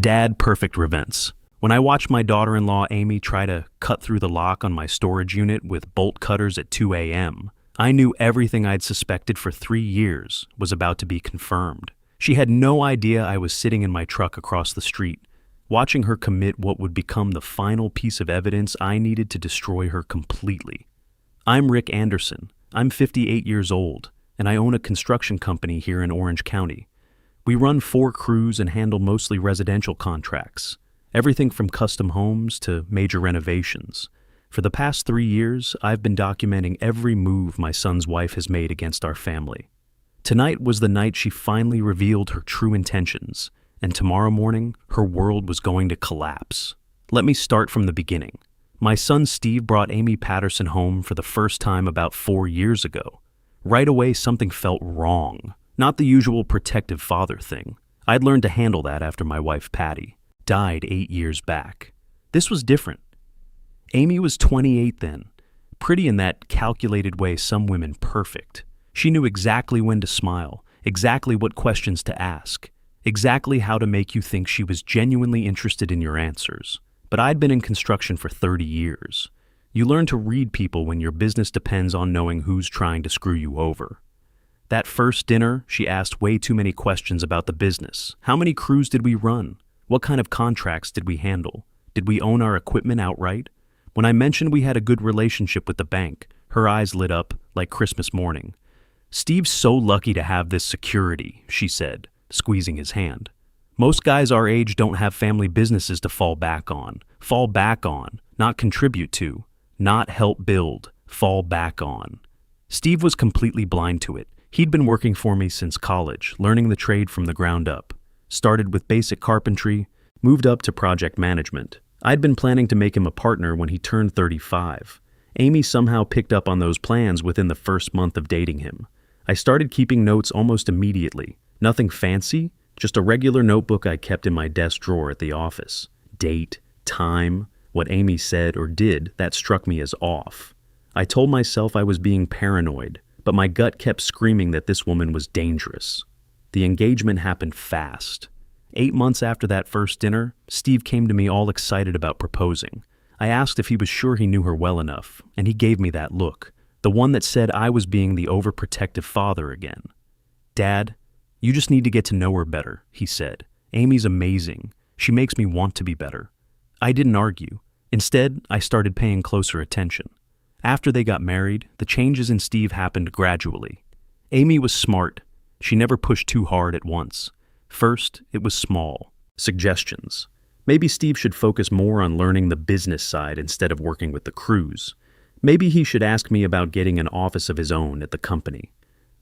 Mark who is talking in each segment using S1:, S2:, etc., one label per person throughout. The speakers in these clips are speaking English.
S1: Dad perfect events. When I watched my daughter-in-law Amy try to cut through the lock on my storage unit with bolt cutters at 2 a.m., I knew everything I'd suspected for 3 years was about to be confirmed. She had no idea I was sitting in my truck across the street, watching her commit what would become the final piece of evidence I needed to destroy her completely. I'm Rick Anderson. I'm 58 years old, and I own a construction company here in Orange County. We run 4 crews and handle mostly residential contracts, everything from custom homes to major renovations. For the past 3 years, I've been documenting every move my son's wife has made against our family. Tonight was the night she finally revealed her true intentions, and tomorrow morning, her world was going to collapse. Let me start from the beginning. My son Steve brought Amy Patterson home for the first time about 4 years ago. Right away, something felt wrong. Not the usual protective father thing. I'd learned to handle that after my wife Patty died 8 years back. This was different. Amy was 28 then, pretty in that calculated way some women perfect. She knew exactly when to smile, exactly what questions to ask, exactly how to make you think she was genuinely interested in your answers. But I'd been in construction for 30 years. You learn to read people when your business depends on knowing who's trying to screw you over. That first dinner, she asked way too many questions about the business. How many crews did we run? What kind of contracts did we handle? Did we own our equipment outright? When I mentioned we had a good relationship with the bank, her eyes lit up like Christmas morning. "Steve's so lucky to have this security," she said, squeezing his hand. "Most guys our age don't have family businesses to fall back on, not contribute to, not help build, fall back on." Steve was completely blind to it. He'd been working for me since college, learning the trade from the ground up. Started with basic carpentry, moved up to project management. I'd been planning to make him a partner when he turned 35. Amy somehow picked up on those plans within the first month of dating him. I started keeping notes almost immediately. Nothing fancy, just a regular notebook I kept in my desk drawer at the office. Date, time, what Amy said or did that struck me as off. I told myself I was being paranoid, but my gut kept screaming that this woman was dangerous. The engagement happened fast. 8 months after that first dinner, Steve came to me all excited about proposing. I asked if he was sure he knew her well enough, and he gave me that look, the one that said I was being the overprotective father again. "Dad, you just need to get to know her better," he said. "Amy's amazing. She makes me want to be better." I didn't argue. Instead, I started paying closer attention. After they got married, the changes in Steve happened gradually. Amy was smart. She never pushed too hard at once. First, it was small. Suggestions. Maybe Steve should focus more on learning the business side instead of working with the crews. Maybe he should ask me about getting an office of his own at the company.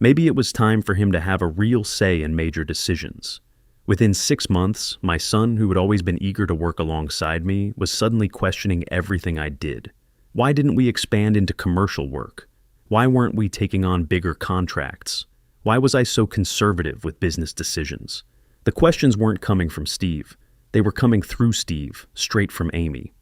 S1: Maybe it was time for him to have a real say in major decisions. Within 6 months, my son, who had always been eager to work alongside me, was suddenly questioning everything I did. Why didn't we expand into commercial work? Why weren't we taking on bigger contracts? Why was I so conservative with business decisions? The questions weren't coming from Steve. They were coming through Steve, straight from Amy.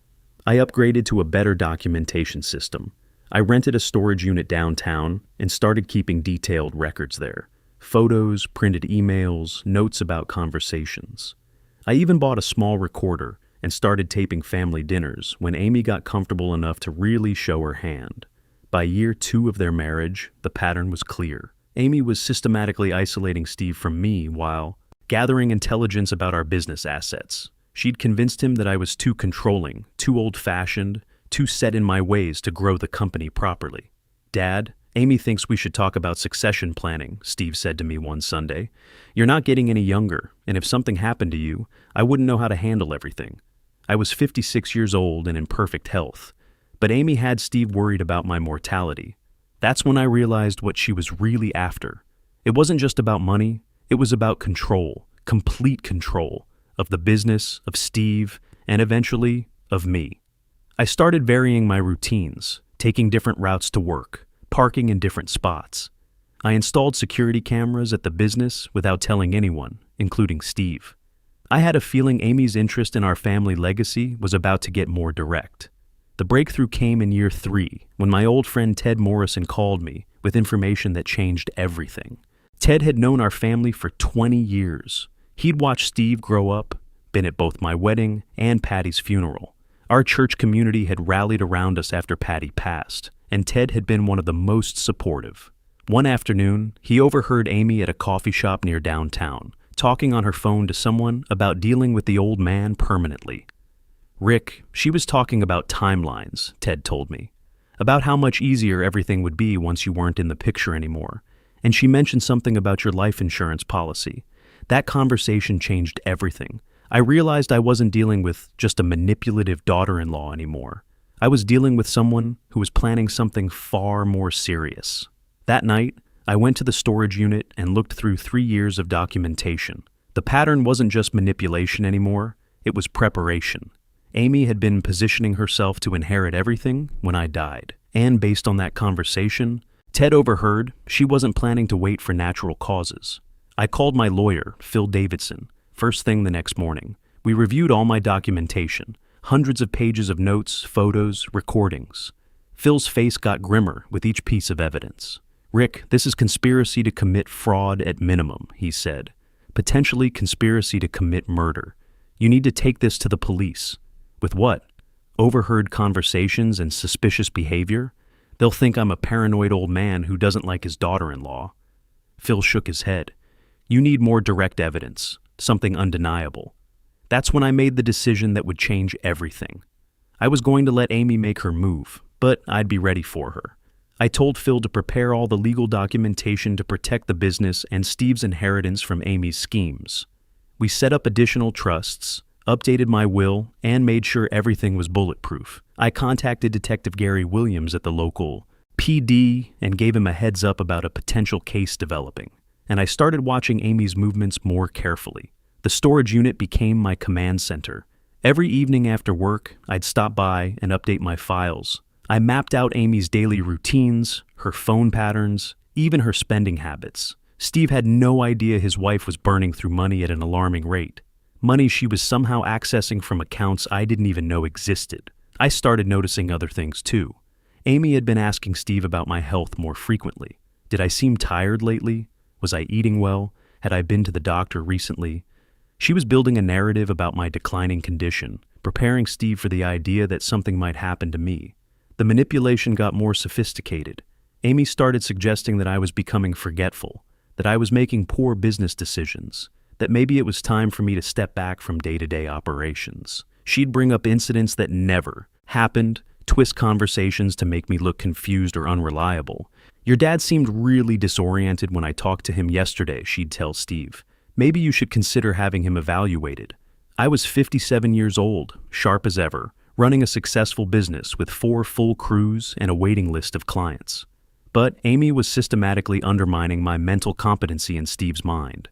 S1: I upgraded to a better documentation system. I rented a storage unit downtown and started keeping detailed records there. Photos, printed emails, notes about conversations. I even bought a small recorder and started taping family dinners when Amy got comfortable enough to really show her hand. By year 2 of their marriage, the pattern was clear. Amy was systematically isolating Steve from me while gathering intelligence about our business assets. She'd convinced him that I was too controlling, too old-fashioned, too set in my ways to grow the company properly. "Dad, Amy thinks we should talk about succession planning," Steve said to me one Sunday. "You're not getting any younger, and if something happened to you, I wouldn't know how to handle everything." I was 56 years old and in perfect health, but Amy had Steve worried about my mortality. That's when I realized what she was really after. It wasn't just about money, it was about control, complete control, of the business, of Steve, and eventually, of me. I started varying my routines, taking different routes to work, parking in different spots. I installed security cameras at the business without telling anyone, including Steve. I had a feeling Amy's interest in our family legacy was about to get more direct. The breakthrough came in year 3, when my old friend Ted Morrison called me with information that changed everything. Ted had known our family for 20 years. He'd watched Steve grow up, been at both my wedding and Patty's funeral. Our church community had rallied around us after Patty passed, and Ted had been one of the most supportive. One afternoon, he overheard Amy at a coffee shop near downtown, talking on her phone to someone about dealing with the old man permanently. "Rick, she was talking about timelines," Ted told me, "about how much easier everything would be once you weren't in the picture anymore. And she mentioned something about your life insurance policy. That conversation changed everything. I realized I wasn't dealing with just a manipulative daughter-in-law anymore. I was dealing with someone who was planning something far more serious." That night, I went to the storage unit and looked through 3 years of documentation. The pattern wasn't just manipulation anymore, it was preparation. Amy had been positioning herself to inherit everything when I died. And based on that conversation, Ted overheard she wasn't planning to wait for natural causes. I called my lawyer, Phil Davidson, first thing the next morning. We reviewed all my documentation, hundreds of pages of notes, photos, recordings. Phil's face got grimmer with each piece of evidence. "Rick, this is conspiracy to commit fraud at minimum," he said. "Potentially conspiracy to commit murder. You need to take this to the police." "With what? Overheard conversations and suspicious behavior? They'll think I'm a paranoid old man who doesn't like his daughter-in-law." Phil shook his head. "You need more direct evidence, something undeniable." That's when I made the decision that would change everything. I was going to let Amy make her move, but I'd be ready for her. I told Phil to prepare all the legal documentation to protect the business and Steve's inheritance from Amy's schemes. We set up additional trusts, updated my will, and made sure everything was bulletproof. I contacted Detective Gary Williams at the local PD and gave him a heads up about a potential case developing. And I started watching Amy's movements more carefully. The storage unit became my command center. Every evening after work, I'd stop by and update my files. I mapped out Amy's daily routines, her phone patterns, even her spending habits. Steve had no idea his wife was burning through money at an alarming rate. Money she was somehow accessing from accounts I didn't even know existed. I started noticing other things too. Amy had been asking Steve about my health more frequently. Did I seem tired lately? Was I eating well? Had I been to the doctor recently? She was building a narrative about my declining condition, preparing Steve for the idea that something might happen to me. The manipulation got more sophisticated. Amy started suggesting that I was becoming forgetful, that I was making poor business decisions, that maybe it was time for me to step back from day-to-day operations. She'd bring up incidents that never happened, twist conversations to make me look confused or unreliable. "Your dad seemed really disoriented when I talked to him yesterday," she'd tell Steve. "Maybe you should consider having him evaluated." I was 57 years old, sharp as ever, running a successful business with 4 full crews and a waiting list of clients. But Amy was systematically undermining my mental competency in Steve's mind.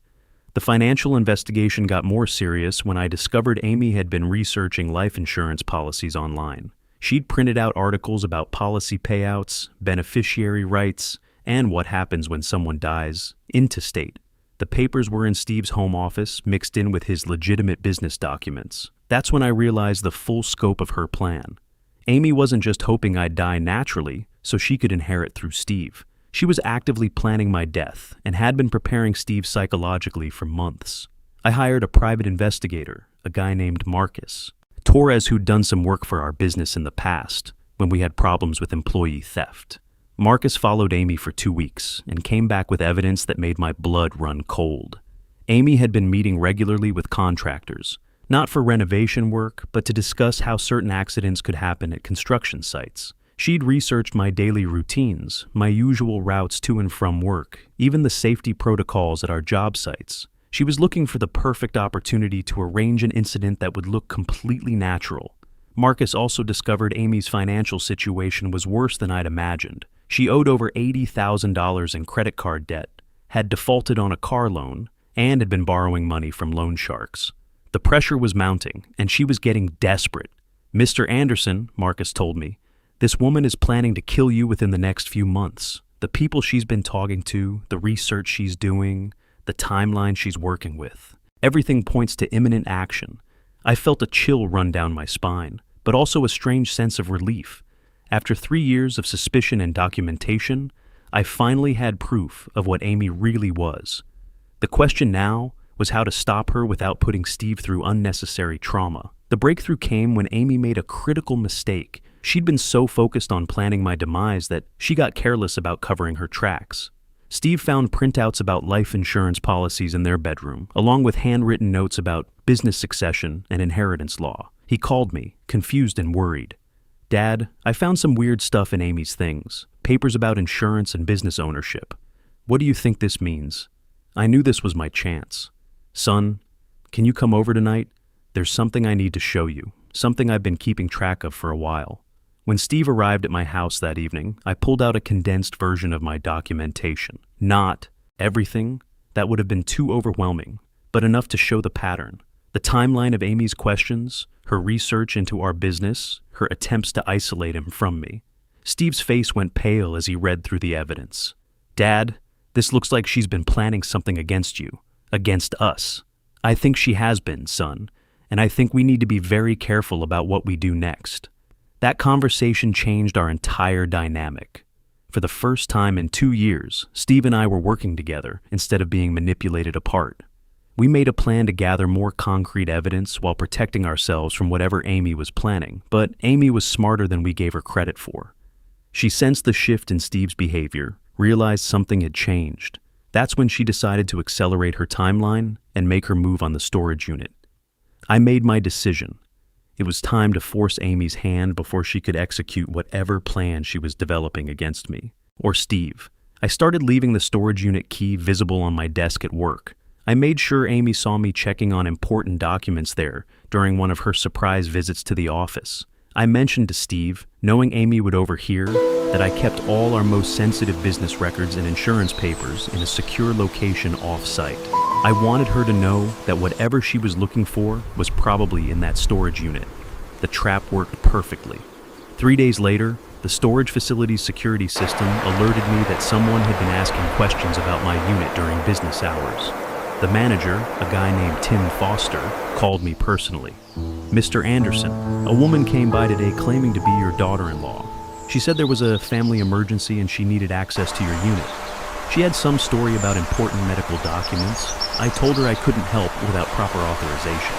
S1: The financial investigation got more serious when I discovered Amy had been researching life insurance policies online. She'd printed out articles about policy payouts, beneficiary rights, and what happens when someone dies, intestate. The papers were in Steve's home office, mixed in with his legitimate business documents. That's when I realized the full scope of her plan. Amy wasn't just hoping I'd die naturally so she could inherit through Steve. She was actively planning my death and had been preparing Steve psychologically for months. I hired a private investigator, a guy named Marcus Torres, who'd done some work for our business in the past when we had problems with employee theft. Marcus followed Amy for 2 weeks and came back with evidence that made my blood run cold. Amy had been meeting regularly with contractors, not for renovation work, but to discuss how certain accidents could happen at construction sites. She'd researched my daily routines, my usual routes to and from work, even the safety protocols at our job sites. She was looking for the perfect opportunity to arrange an incident that would look completely natural. Marcus also discovered Amy's financial situation was worse than I'd imagined. She owed over $80,000 in credit card debt, had defaulted on a car loan, and had been borrowing money from loan sharks. The pressure was mounting, and she was getting desperate. "Mr. Anderson," Marcus told me, "this woman is planning to kill you within the next few months. The people she's been talking to, the research she's doing, the timeline she's working with. Everything points to imminent action." I felt a chill run down my spine, but also a strange sense of relief. After 3 years of suspicion and documentation, I finally had proof of what Amy really was. The question now was how to stop her without putting Steve through unnecessary trauma. The breakthrough came when Amy made a critical mistake. She'd been so focused on planning my demise that she got careless about covering her tracks. Steve found printouts about life insurance policies in their bedroom, along with handwritten notes about business succession and inheritance law. He called me, confused and worried. "Dad, I found some weird stuff in Amy's things, papers about insurance and business ownership. What do you think this means?" I knew this was my chance. "Son, can you come over tonight? There's something I need to show you, something I've been keeping track of for a while." When Steve arrived at my house that evening, I pulled out a condensed version of my documentation. Not everything, that would have been too overwhelming, but enough to show the pattern. The timeline of Amy's questions, her research into our business, her attempts to isolate him from me. Steve's face went pale as he read through the evidence. "Dad, this looks like she's been planning something against you, against us. I think she has been, son, and I think we need to be very careful about what we do next." That conversation changed our entire dynamic. For the first time in 2 years, Steve and I were working together instead of being manipulated apart. We made a plan to gather more concrete evidence while protecting ourselves from whatever Amy was planning, but Amy was smarter than we gave her credit for. She sensed the shift in Steve's behavior, realized something had changed. That's when she decided to accelerate her timeline and make her move on the storage unit. I made my decision. It was time to force Amy's hand before she could execute whatever plan she was developing against me, or Steve. I started leaving the storage unit key visible on my desk at work. I made sure Amy saw me checking on important documents there during one of her surprise visits to the office. I mentioned to Steve, knowing Amy would overhear, that I kept all our most sensitive business records and insurance papers in a secure location off-site. I wanted her to know that whatever she was looking for was probably in that storage unit. The trap worked perfectly. 3 days later, the storage facility's security system alerted me that someone had been asking questions about my unit during business hours. The manager, a guy named Tim Foster, called me personally. "Mr. Anderson, a woman came by today claiming to be your daughter-in-law. She said there was a family emergency and she needed access to your unit. She had some story about important medical documents. I told her I couldn't help without proper authorization,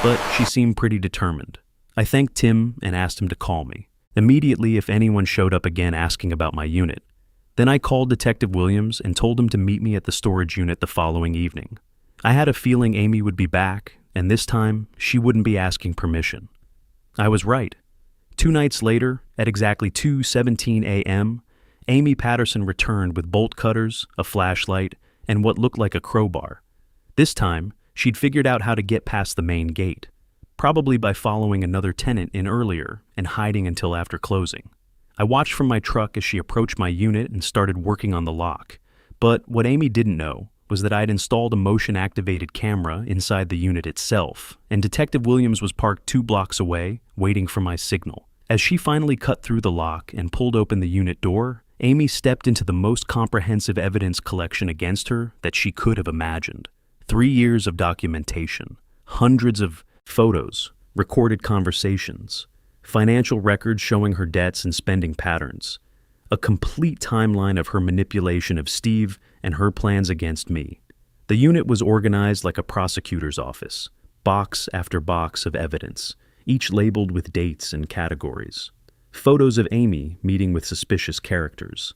S1: but she seemed pretty determined." I thanked Tim and asked him to call me immediately if anyone showed up again asking about my unit. Then I called Detective Williams and told him to meet me at the storage unit the following evening. I had a feeling Amy would be back, and this time she wouldn't be asking permission. I was right. 2 nights later, at exactly 2:17 a.m., Amy Patterson returned with bolt cutters, a flashlight, and what looked like a crowbar. This time, she'd figured out how to get past the main gate, probably by following another tenant in earlier and hiding until after closing. I watched from my truck as she approached my unit and started working on the lock. But what Amy didn't know was that I'd installed a motion-activated camera inside the unit itself, and Detective Williams was parked 2 blocks away, waiting for my signal. As she finally cut through the lock and pulled open the unit door, Amy stepped into the most comprehensive evidence collection against her that she could have imagined. 3 years of documentation, hundreds of photos, recorded conversations, financial records showing her debts and spending patterns, a complete timeline of her manipulation of Steve and her plans against me. The unit was organized like a prosecutor's office, box after box of evidence, each labeled with dates and categories. Photos of Amy meeting with suspicious characters,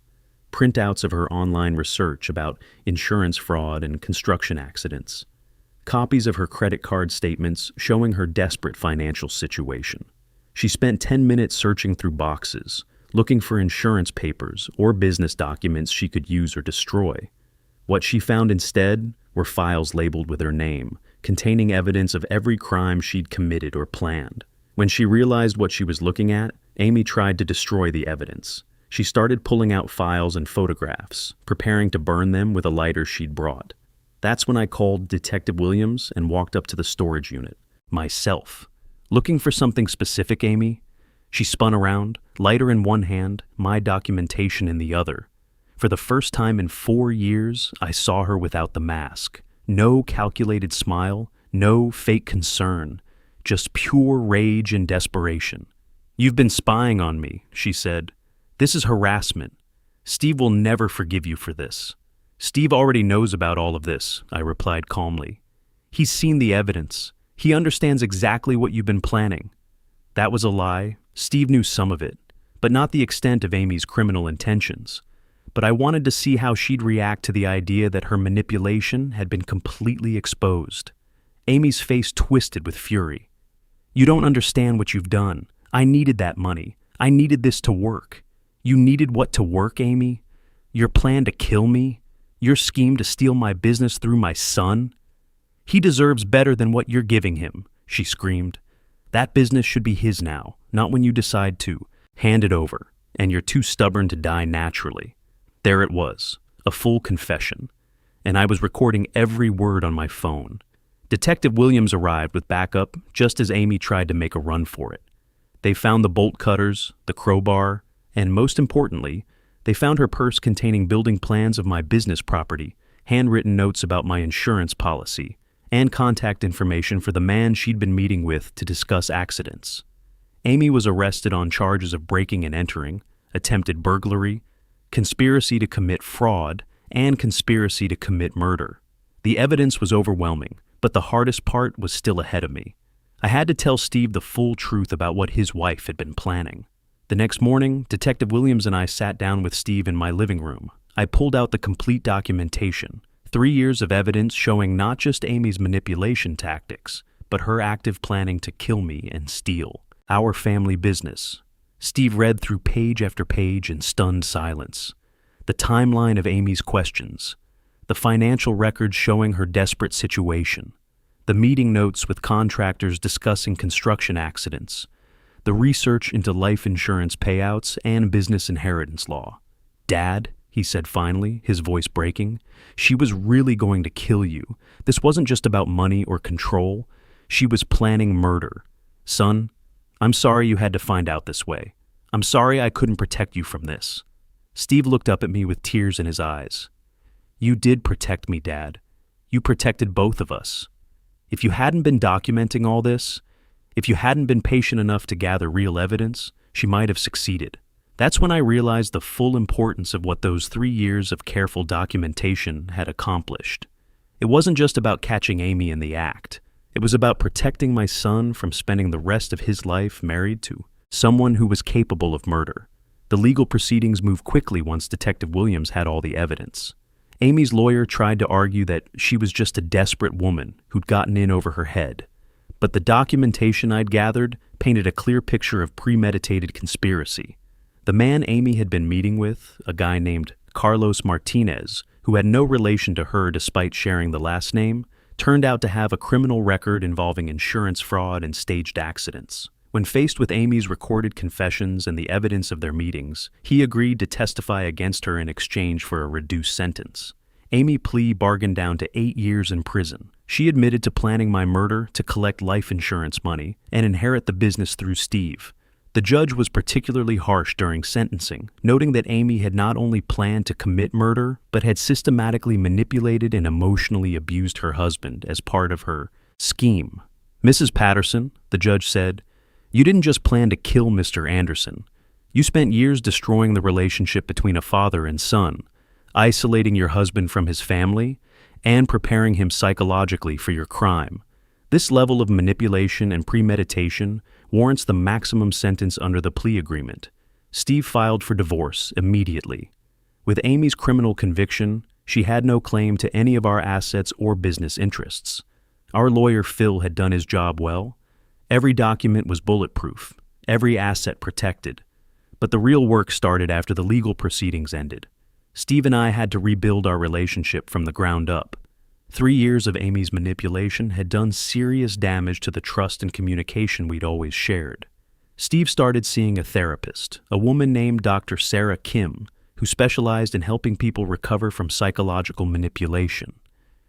S1: printouts of her online research about insurance fraud and construction accidents, copies of her credit card statements showing her desperate financial situation. She spent 10 minutes searching through boxes, looking for insurance papers or business documents she could use or destroy. What she found instead were files labeled with her name, containing evidence of every crime she'd committed or planned. When she realized what she was looking at, Amy tried to destroy the evidence. She started pulling out files and photographs, preparing to burn them with a lighter she'd brought. That's when I called Detective Williams and walked up to the storage unit, myself. "Looking for something specific, Amy?" She spun around, lighter in one hand, my documentation in the other. For the first time in 4 years, I saw her without the mask. No calculated smile, no fake concern, just pure rage and desperation. "You've been spying on me," she said. "This is harassment. Steve will never forgive you for this." "Steve already knows about all of this," I replied calmly. He's seen the evidence. He understands exactly what you've been planning. That was a lie. Steve knew some of it, but not the extent of Amy's criminal intentions. But I wanted to see how she'd react to the idea that her manipulation had been completely exposed. Amy's face twisted with fury. You don't understand what you've done. I needed that money. I needed this to work. You needed what to work, Amy? Your plan to kill me? Your scheme to steal my business through my son? He deserves better than what you're giving him, she screamed. That business should be his now, not when you decide to. Hand it over, and you're too stubborn to die naturally. There it was, a full confession, and I was recording every word on my phone. Detective Williams arrived with backup just as Amy tried to make a run for it. They found the bolt cutters, the crowbar, and most importantly, they found her purse containing building plans of my business property, handwritten notes about my insurance policy, and contact information for the man she'd been meeting with to discuss accidents. Amy was arrested on charges of breaking and entering, attempted burglary, conspiracy to commit fraud, and conspiracy to commit murder. The evidence was overwhelming, but the hardest part was still ahead of me. I had to tell Steve the full truth about what his wife had been planning. The next morning, Detective Williams and I sat down with Steve in my living room. I pulled out the complete documentation, 3 years of evidence showing not just Amy's manipulation tactics, but her active planning to kill me and steal our family business. Steve read through page after page in stunned silence. The timeline of Amy's questions, the financial records showing her desperate situation, the meeting notes with contractors discussing construction accidents, the research into life insurance payouts and business inheritance law. Dad, he said finally, his voice breaking, she was really going to kill you. This wasn't just about money or control. She was planning murder. Son, I'm sorry you had to find out this way. I'm sorry I couldn't protect you from this. Steve looked up at me with tears in his eyes. You did protect me, Dad. You protected both of us. If you hadn't been documenting all this, if you hadn't been patient enough to gather real evidence, she might have succeeded. That's when I realized the full importance of what those 3 years of careful documentation had accomplished. It wasn't just about catching Amy in the act. It was about protecting my son from spending the rest of his life married to someone who was capable of murder. The legal proceedings moved quickly once Detective Williams had all the evidence. Amy's lawyer tried to argue that she was just a desperate woman who'd gotten in over her head. But the documentation I'd gathered painted a clear picture of premeditated conspiracy. The man Amy had been meeting with, a guy named Carlos Martinez, who had no relation to her despite sharing the last name, turned out to have a criminal record involving insurance fraud and staged accidents. When faced with Amy's recorded confessions and the evidence of their meetings, he agreed to testify against her in exchange for a reduced sentence. Amy's plea bargained down to 8 years in prison. She admitted to planning my murder to collect life insurance money and inherit the business through Steve. The judge was particularly harsh during sentencing, noting that Amy had not only planned to commit murder, but had systematically manipulated and emotionally abused her husband as part of her scheme. Mrs. Patterson, the judge said, you didn't just plan to kill Mr. Anderson. You spent years destroying the relationship between a father and son, isolating your husband from his family, and preparing him psychologically for your crime. This level of manipulation and premeditation warrants the maximum sentence under the plea agreement. Steve filed for divorce immediately. With Amy's criminal conviction, she had no claim to any of our assets or business interests. Our lawyer Phil had done his job well. Every document was bulletproof, every asset protected. But the real work started after the legal proceedings ended. Steve and I had to rebuild our relationship from the ground up. 3 years of Amy's manipulation had done serious damage to the trust and communication we'd always shared. Steve started seeing a therapist, a woman named Dr. Sarah Kim, who specialized in helping people recover from psychological manipulation.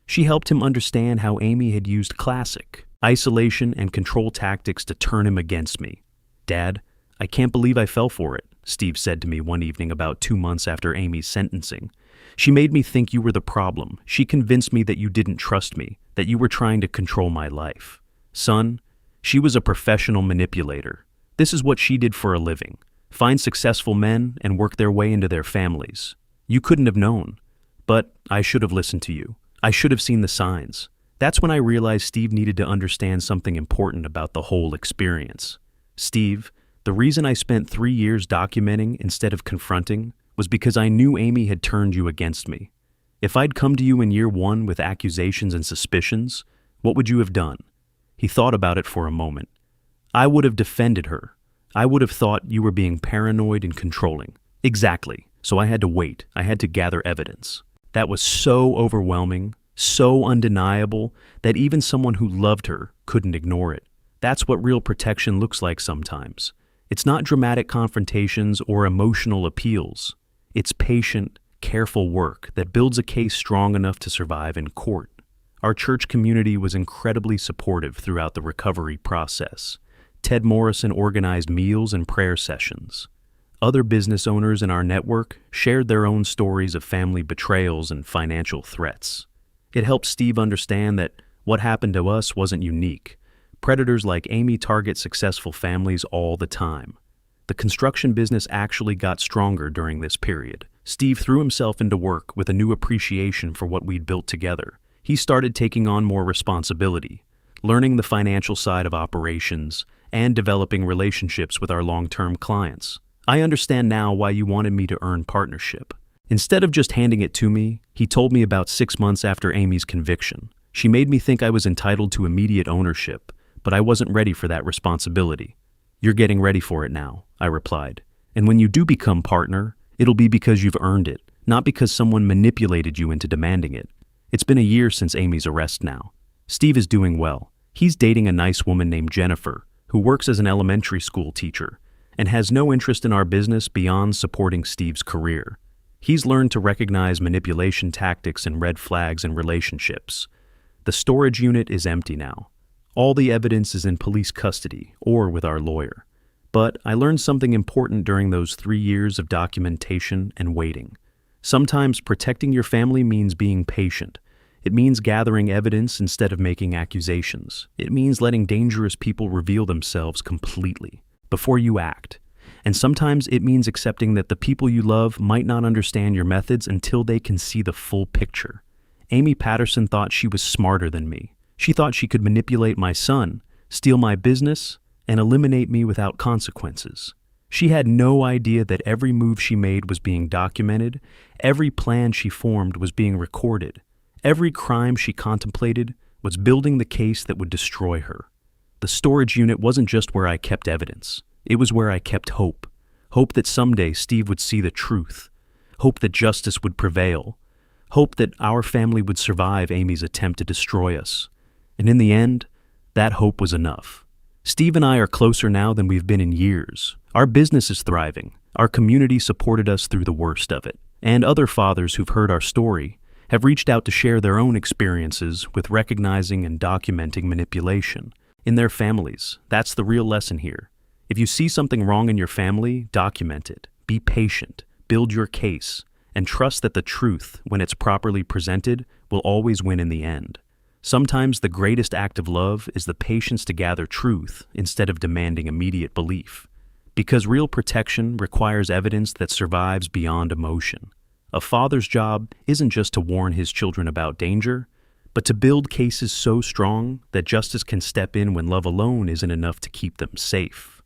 S1: She helped him understand how Amy had used classic isolation and control tactics to turn him against me. Dad, I can't believe I fell for it, Steve said to me one evening about 2 months after Amy's sentencing. She made me think you were the problem. She convinced me that you didn't trust me, that you were trying to control my life. Son, she was a professional manipulator. This is what she did for a living. Find successful men and work their way into their families. You couldn't have known. But I should have listened to you. I should have seen the signs. That's when I realized Steve needed to understand something important about the whole experience. Steve, the reason I spent 3 years documenting instead of confronting was because I knew Amy had turned you against me. If I'd come to you in year one with accusations and suspicions, what would you have done? He thought about it for a moment. I would have defended her. I would have thought you were being paranoid and controlling. Exactly. So I had to wait. I had to gather evidence. That was so overwhelming, so undeniable, that even someone who loved her couldn't ignore it. That's what real protection looks like sometimes. It's not dramatic confrontations or emotional appeals. It's patient, careful work that builds a case strong enough to survive in court. Our church community was incredibly supportive throughout the recovery process. Ted Morrison organized meals and prayer sessions. Other business owners in our network shared their own stories of family betrayals and financial threats. It helped Steve understand that what happened to us wasn't unique. Predators like Amy target successful families all the time. The construction business actually got stronger during this period. Steve threw himself into work with a new appreciation for what we'd built together. He started taking on more responsibility, learning the financial side of operations, and developing relationships with our long-term clients. I understand now why you wanted me to earn partnership. Instead of just handing it to me, he told me about 6 months after Amy's conviction. She made me think I was entitled to immediate ownership, but I wasn't ready for that responsibility. You're getting ready for it now, I replied. And when you do become partner, it'll be because you've earned it, not because someone manipulated you into demanding it. It's been a year since Amy's arrest now. Steve is doing well. He's dating a nice woman named Jennifer, who works as an elementary school teacher, and has no interest in our business beyond supporting Steve's career. He's learned to recognize manipulation tactics and red flags in relationships. The storage unit is empty now. All the evidence is in police custody or with our lawyer. But I learned something important during those 3 years of documentation and waiting. Sometimes protecting your family means being patient. It means gathering evidence instead of making accusations. It means letting dangerous people reveal themselves completely before you act. And sometimes it means accepting that the people you love might not understand your methods until they can see the full picture. Amy Patterson thought she was smarter than me. She thought she could manipulate my son, steal my business, and eliminate me without consequences. She had no idea that every move she made was being documented, every plan she formed was being recorded, every crime she contemplated was building the case that would destroy her. The storage unit wasn't just where I kept evidence. It was where I kept hope. Hope that someday Steve would see the truth. Hope that justice would prevail. Hope that our family would survive Amy's attempt to destroy us. And in the end, that hope was enough. Steve and I are closer now than we've been in years. Our business is thriving. Our community supported us through the worst of it. And other fathers who've heard our story have reached out to share their own experiences with recognizing and documenting manipulation in their families. That's the real lesson here. If you see something wrong in your family, document it. Be patient, build your case, and trust that the truth, when it's properly presented, will always win in the end. Sometimes the greatest act of love is the patience to gather truth instead of demanding immediate belief. Because real protection requires evidence that survives beyond emotion. A father's job isn't just to warn his children about danger, but to build cases so strong that justice can step in when love alone isn't enough to keep them safe.